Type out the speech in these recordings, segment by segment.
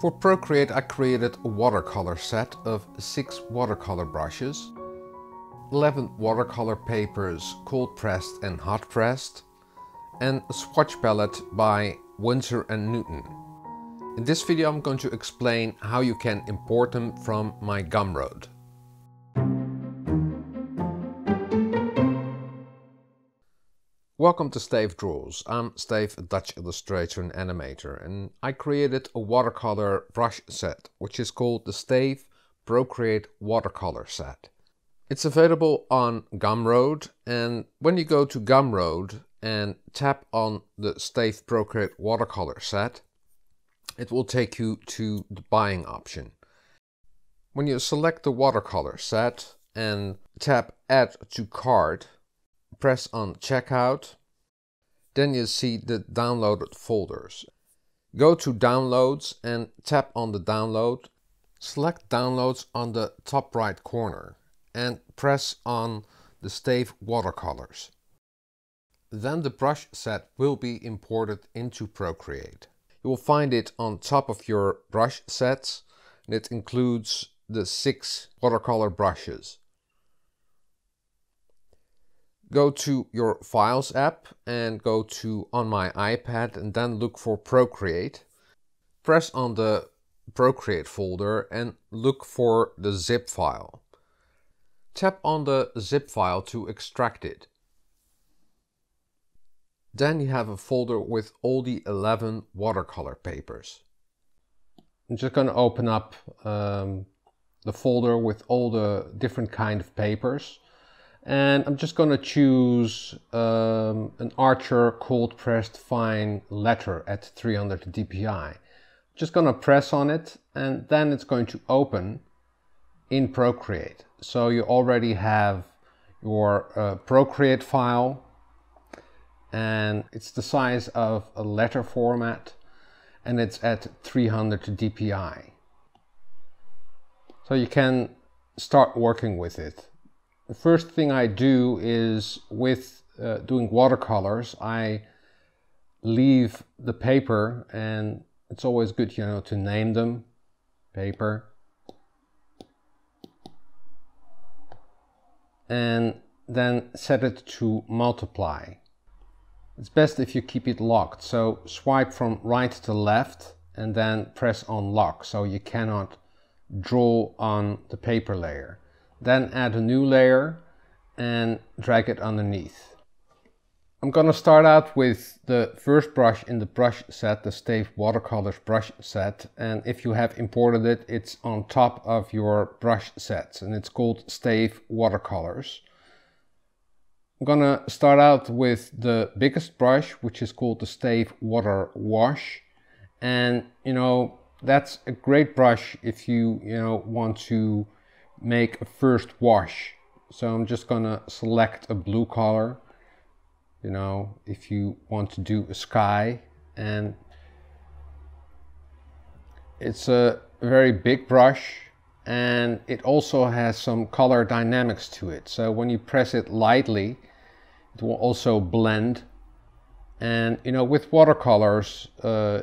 For Procreate, I created a watercolor set of 6 watercolor brushes, 11 watercolor papers cold pressed and hot pressed, and a swatch palette by Winsor&Newton. In this video I'm going to explain how you can import them from my Gumroad. Welcome to Stayf Draws. I'm Stayf, a Dutch illustrator and animator, and I created a watercolor brush set, which is called the Stayf Procreate Watercolor set. It's available on Gumroad, and when you go to Gumroad and tap on the Stayf Procreate Watercolor set, it will take you to the buying option. When you select the watercolor set and tap Add to Cart, press on Checkout, then you see the downloaded folders. Go to Downloads and tap on the download. Select Downloads on the top right corner and press on the Stayf Watercolors. Then the brush set will be imported into Procreate. You will find it on top of your brush sets, and it includes the 6 watercolor brushes. Go to your Files app and go to On My iPad and then look for Procreate. Press on the Procreate folder and look for the zip file. Tap on the zip file to extract it. Then you have a folder with all the 11 watercolor papers. I'm just going to open up the folder with all the different kind of papers. And I'm just going to choose an Archer cold pressed fine letter at 300 dpi. Just going to press on it and then it's going to open in Procreate. So you already have your Procreate file, and it's the size of a letter format and it's at 300 dpi. So you can start working with it. The first thing I do is with doing watercolors, I leave the paper, and it's always good, to name them. Paper. And then set it to multiply. It's best if you keep it locked. So swipe from right to left and then press on lock so you cannot draw on the paper layer. Then add a new layer and drag it underneath. I'm going to start out with the first brush in the brush set, the Stayf Watercolors brush set. And if you have imported it, it's on top of your brush sets and it's called Stayf Watercolors. I'm going to start out with the biggest brush, which is called the Stayf-Water-Wash. And, that's a great brush if you, want to make a first wash. So I'm just gonna select a blue color, if you want to do a sky, and it's a very big brush and it also has some color dynamics to it. So when you press it lightly, it will also blend. And with watercolors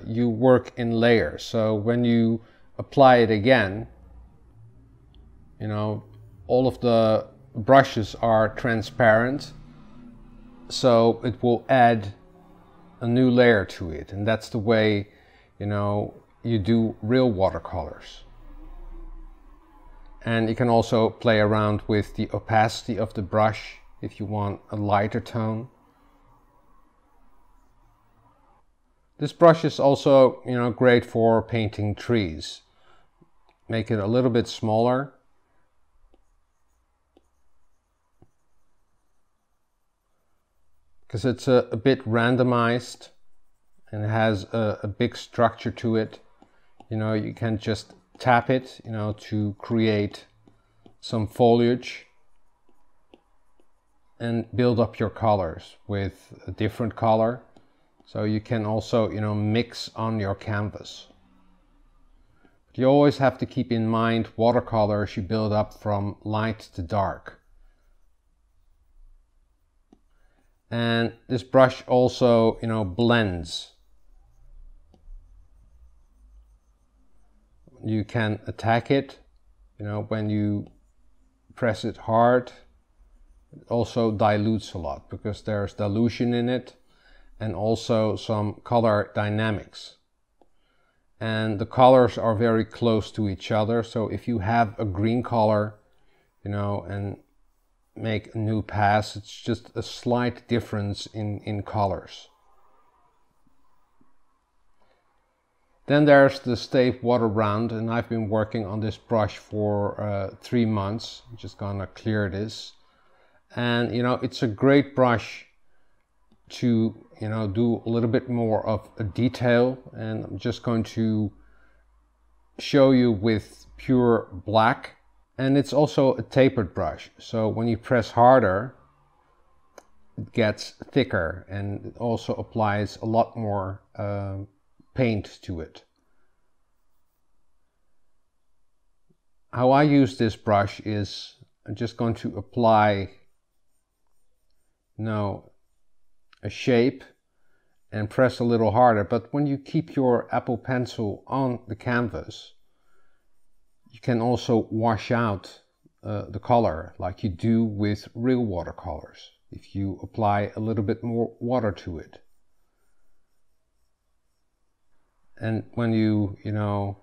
you work in layers, so when you apply it again, all of the brushes are transparent, so it will add a new layer to it, and that's the way you do real watercolors. And you can also play around with the opacity of the brush if you want a lighter tone. This brush is also great for painting trees. Make it a little bit smaller. Because it's a bit randomized and has a big structure to it. You can just tap it, to create some foliage and build up your colors with a different color. So you can also, mix on your canvas. But you always have to keep in mind watercolors you build up from light to dark. And this brush also, blends. you can attack it, you know, when you press it hard. It also dilutes a lot because there's dilution in it and also some color dynamics. And the colors are very close to each other. So if you have a green color, you know, and make a new pass, it's just a slight difference in colors. Then there's the Stayf-Water-Round, and I've been working on this brush for 3 months. I'm just gonna clear this. And you know, it's a great brush to, you know, do a little bit more of a detail, and I'm just going to show you with pure black. And it's also a tapered brush, so when you press harder it gets thicker and it also applies a lot more paint to it. How I use this brush is I'm just going to apply, you know, a shape and press a little harder. But when you keep your Apple Pencil on the canvas, you can also wash out the color like you do with real watercolors if you apply a little bit more water to it. And when you know,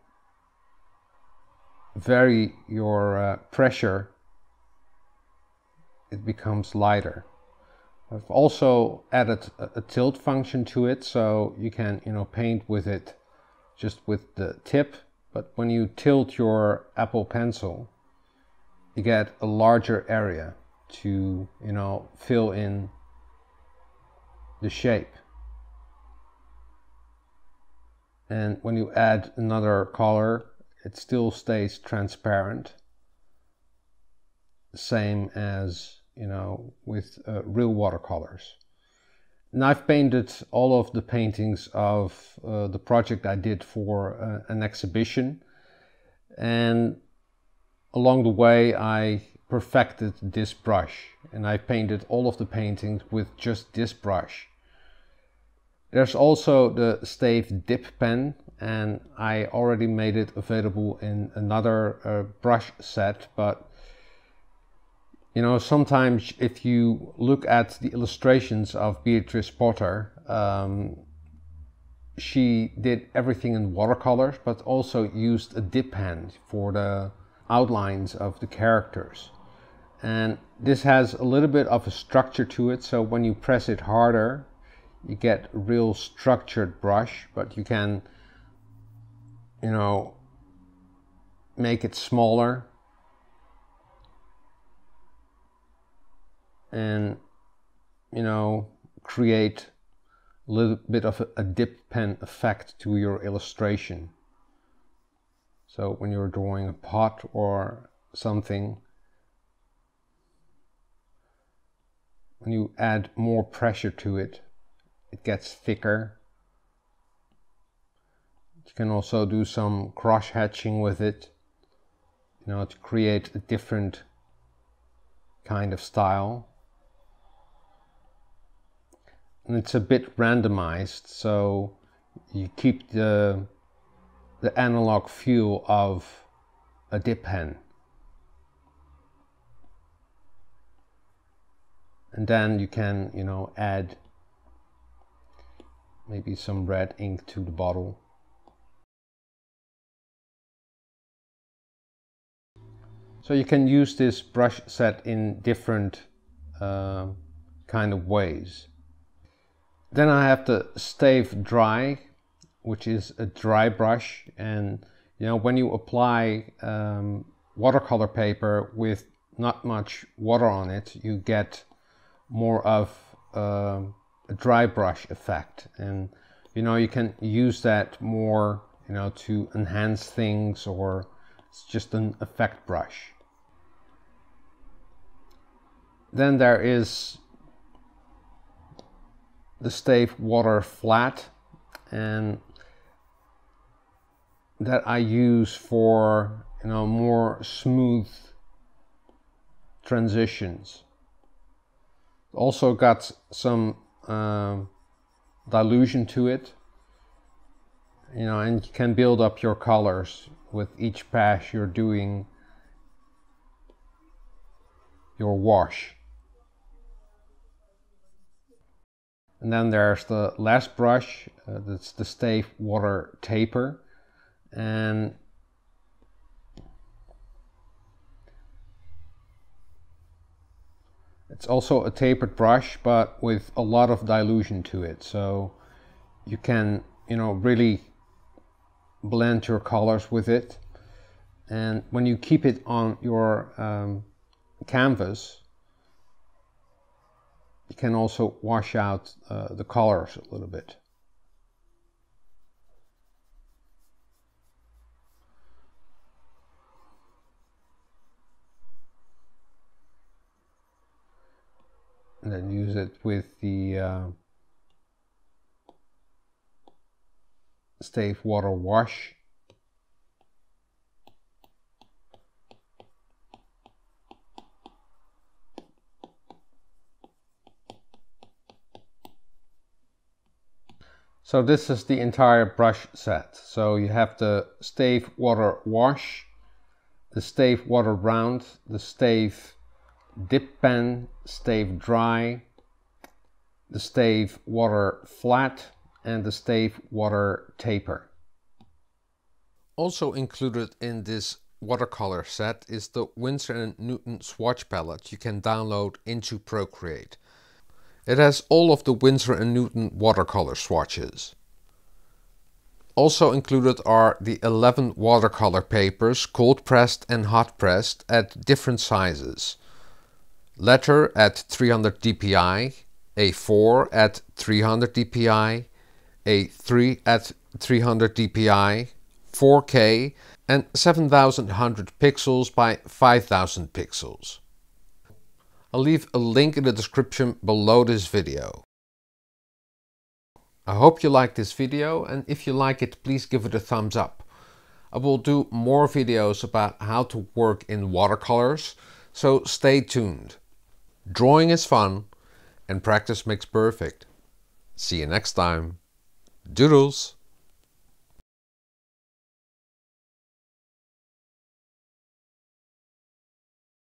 vary your pressure, it becomes lighter. I've also added a tilt function to it, so you can, you know, paint with it just with the tip. But when you tilt your Apple Pencil, you get a larger area to, you know, fill in the shape. And when you add another color, it still stays transparent. Same as, you know, with real watercolors. And I've painted all of the paintings of the project I did for an exhibition, and along the way I perfected this brush, and I painted all of the paintings with just this brush. There's also the Stayf-DipPen, and I already made it available in another brush set, but you know, sometimes if you look at the illustrations of Beatrix Potter, she did everything in watercolors, but also used a dip pen for the outlines of the characters. And this has a little bit of a structure to it, so when you press it harder, you get a real structured brush, but you can, you know, make it smaller and, you know, create a little bit of a dip pen effect to your illustration. So when you're drawing a pot or something, when you add more pressure to it, it gets thicker. You can also do some cross hatching with it, you know, to create a different kind of style. And it's a bit randomized, so you keep the analog feel of a dip pen. And then you can, you know, add maybe some red ink to the bottle. So you can use this brush set in different kind of ways. Then I have the Stayf Dry, which is a dry brush, and you know, when you apply watercolor paper with not much water on it, you get more of a dry brush effect, and you know, you can use that more, you know, to enhance things, or it's just an effect brush. Then there is the Stayf Water Flat, and that I use for, you know, more smooth transitions. Also got some dilution to it, You know, and you can build up your colors with each pass you're doing your wash. And then there's the last brush, that's the Stayf Water Taper, and it's also a tapered brush, but with a lot of dilution to it, so you can, you know, really blend your colors with it. And when you keep it on your canvas, you can also wash out the colors a little bit. And then use it with the Stayf-Water-Wash. So this is the entire brush set. So you have the Stayf-Water-Wash, the Stayf-Water-Round, the Stayf-DipPen, Stayf-Dry, the Stayf-Water-Flat, and the Stayf-Water-Taper. Also included in this watercolor set is the Winsor&Newton Swatch Palette you can download into Procreate. It has all of the Winsor&Newton watercolor swatches. Also included are the 11 watercolor papers, cold pressed and hot pressed at different sizes. Letter at 300 dpi, A4 at 300 dpi, A3 at 300 dpi, 4K and 7100 pixels by 5000 pixels. I'll leave a link in the description below this video. I hope you liked this video, and if you like it, please give it a thumbs up. I will do more videos about how to work in watercolors, so stay tuned. Drawing is fun and practice makes perfect. See you next time. Doodles!